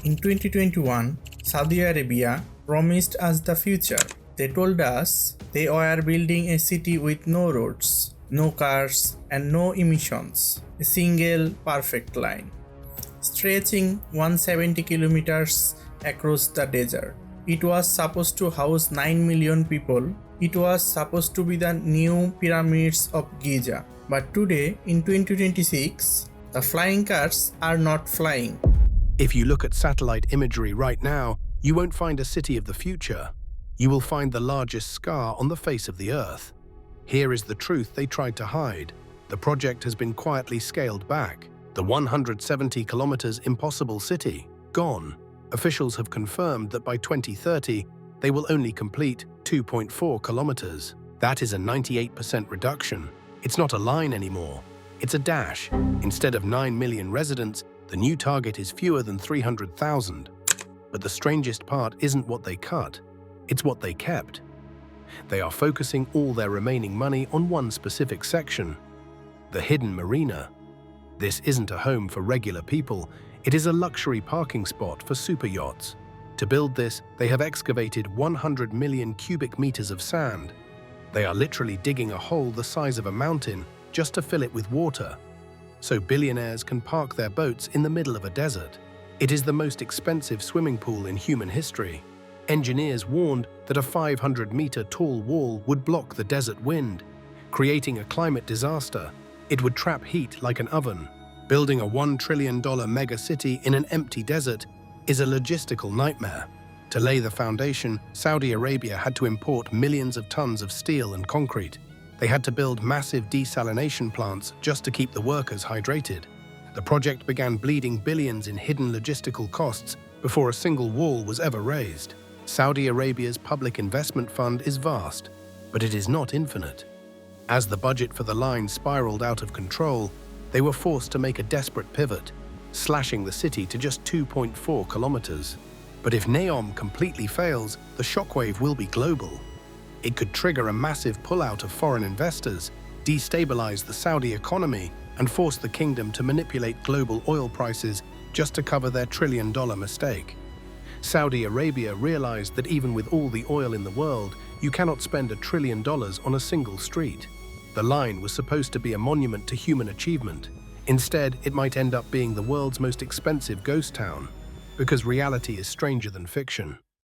In 2021, Saudi Arabia promised us the future. They told us they were building a city with no roads, no cars, and no emissions. A single perfect line, stretching 170 kilometers across the desert. It was supposed to house 9 million people. It was supposed to be the new pyramids of Giza. But today, in 2026, the flying cars are not flying. If you look at satellite imagery right now, you won't find a city of the future. You will find the largest scar on the face of the Earth. Here is the truth they tried to hide. The project has been quietly scaled back. The 170 kilometers impossible city, gone. Officials have confirmed that by 2030, they will only complete 2.4 kilometers. That is a 98% reduction. It's not a line anymore. It's a dash. Instead of 9 million residents, the new target is fewer than 300,000. But the strangest part isn't what they cut, it's what they kept. They are focusing all their remaining money on one specific section, the hidden Marina. This isn't a home for regular people, it is a luxury parking spot for super yachts. To build this, they have excavated 100 million cubic meters of sand. They are literally digging a hole the size of a mountain just to fill it with water, so billionaires can park their boats in the middle of a desert. It is the most expensive swimming pool in human history. Engineers warned that a 500-meter tall wall would block the desert wind, creating a climate disaster. It would trap heat like an oven. Building a $1 trillion mega city in an empty desert is a logistical nightmare. To lay the foundation, Saudi Arabia had to import millions of tons of steel and concrete. They had to build massive desalination plants just to keep the workers hydrated. The project began bleeding billions in hidden logistical costs before a single wall was ever raised. Saudi Arabia's public investment fund is vast, but it is not infinite. As the budget for the line spiraled out of control, they were forced to make a desperate pivot, slashing the city to just 2.4 kilometers. But if Neom completely fails, the shockwave will be global. It could trigger a massive pullout of foreign investors, destabilize the Saudi economy, and force the kingdom to manipulate global oil prices just to cover their trillion-dollar mistake. Saudi Arabia realized that even with all the oil in the world, you cannot spend $1 trillion on a single street. The line was supposed to be a monument to human achievement. Instead, it might end up being the world's most expensive ghost town, because reality is stranger than fiction.